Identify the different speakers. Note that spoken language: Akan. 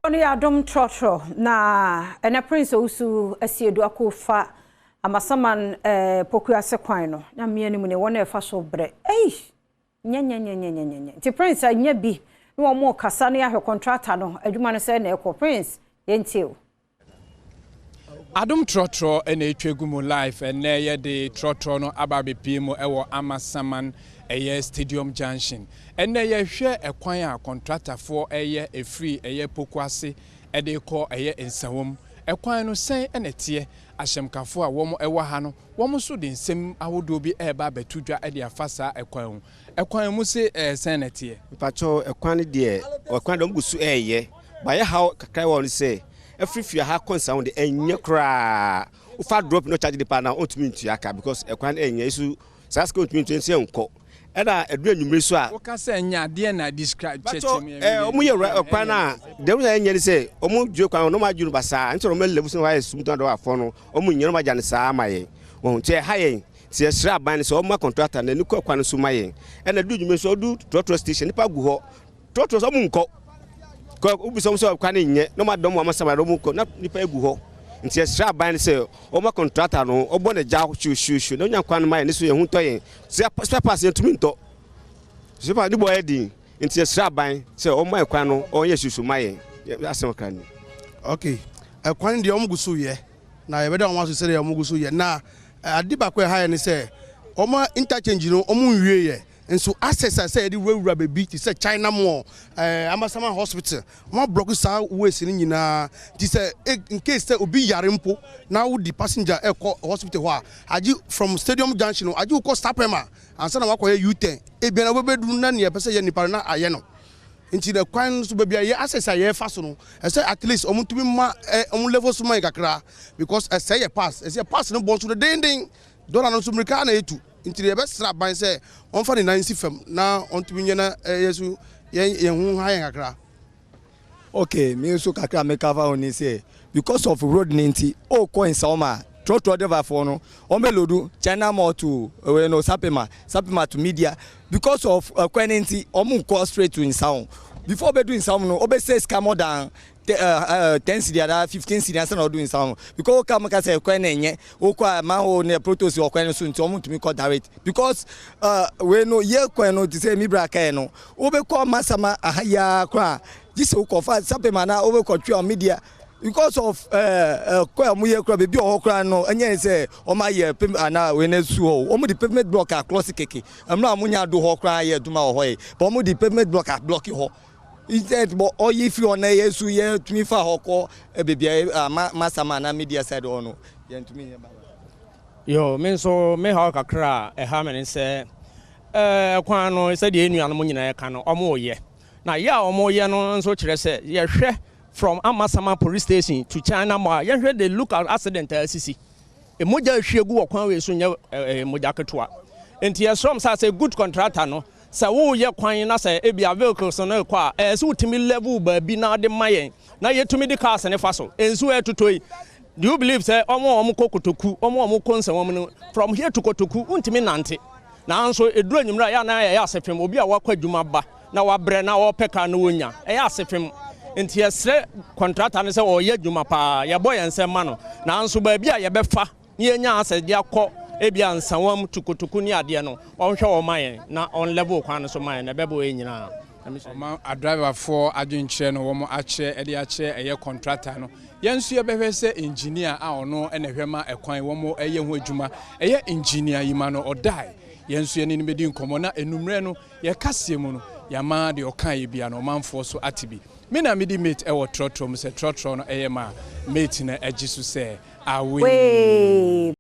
Speaker 1: Oni Adom TV na ena Prince Osu asiedu akofa Amasaman Pokuase kwan no na mienu mu ne wona efa so bre nya ti Prince anya bi no omo kasa na ya contractor no adwuma no se na ekọ Prince yentie
Speaker 2: Adom TV ena etwegu mu live ena ye de TV no ababepi mu ewo Amasaman Stadium Junction ena ye hwe ekwan a contractor for eye free Pokuase de call ensawom ekwan no sen enete ahyemkafo a wo ewa ha no wo so de nsem awodo bi eba betudwa de afasa ekwan mu se sen enete
Speaker 3: pacho ekwan de ekwan do mgusu ba ye how kakrai won say efrifia ha konsa de enye kra ufa drop no charge the partner ontumi ntuaka because ekwan enye isu sasko ontumi ntuense enko eda edu anwumre so a
Speaker 2: woka se nya de na describe church me
Speaker 3: omu ye ekwan na dem na enye se omu dwe kwan no ma dwunu basa ntoro me lebu so wa sumtan do afọ no omu nyero ma jane saa maye wo nche ha yen se sra ban se omu contractor na ni kwan so maye ena du nwumre so du trotro station nipa gu ho trotro so mu nko ko ubi so kwan nye no ma dom Amasaman do mu nko na nipa egu ho nti sra ban se omu contractor no obo na ja shu no nya kwan maye ni so ye hu to yen se pass yentumi nto se pa di boy di nti sra ban se omu ekwan no onye shu maye asem kan
Speaker 4: okay ekwan di omu gusu ye na ye beda omu so se ye omu gusu ye na adi ba kwa ha ni se omu interchange no omu nwie ye nso access say the wura baby ti say China mo Amasaman hospital mo block sa ways ni nyina ti say in case say obi yare mpo na wo di passenger hospital ho aji from Stadium Junction aji ko Stapema ansa na wakoye U10 e bia na obedu na ne pese ye nipa na aye no nti the kwan so baby ye access ye fa so no say at least omutumi ma omu level so man kakra because say ye pass no bon so the ding dollar no so mrika na etu nti the best strap ban say on fa the 90 fam na on to be na yesu ye hu ha yen kakra.
Speaker 5: Okay, me so kakra make cover on say because of road ninety o ko in Sauma trotro driver for no on melodu China more to no sapema to media because of quantity omu go straight to in sound before be doing sound no obe say scam more than 10 cedi 15 cedi and not doing sound because come ka say kwen enye o kwa ma ho ne protos o kwen so nti omu to me call direct because we no ye kwen no to say mi bra ka no obe call masama ahaya kwa this o ko fa sapema na obe ko twa media because of kwa mu ye kra be bi o kra no enye say o ma ye na we na su o omu di pavement block across keke amna amunya do ho kra ye duma ho ye but omu di pavement block ho instead but all if you on yesu ye to me fa hoko bebia Amasaman na media side ono ye to me
Speaker 6: yo me so me ha kakra ha me say kwan no say de enuanom nyina ka no omo ye na ya omo ye no so kire say ye hwe from Amasaman police station to China ma ye hwe the local accident asisi e moja hwegu kwan we so nya moja ketwa enti ye som say good contractor no sa wo ye kwan na say ebia vehicles no kwa so utimi level ba bi na de mayen na yetumi de cars ne fa so ensu etotoi do you believe say omo kokotoku omo konsa no from here to kotoku untimi nante na anso eduru anyimra ya na ya asefem obi a wakwa dwuma ba na wabre na wo peka na wonya ya asefem enti yesre contractor ne say o ye dwuma pa ye boy ensem ma no na anso ba bi a ye befa ye nya asedi akọ ebia nsawam tukutuku ni ade no onhwe o mayen na on level kwan so mayen na bebo enyina
Speaker 2: ma a driver for adwenkyere no wo ache ede ache eye contractor no yensu ye behwe se engineer a ono ene hwema ekwan wo eye ho adwuma eye engineer yima no odai yensu ye ni bedi nkomo na enumre no ye kasie mu no yama de okan ye bia no manfo so atibi me na me di mate ewo trotro mu se trotro no eye ma mate na agisu se awe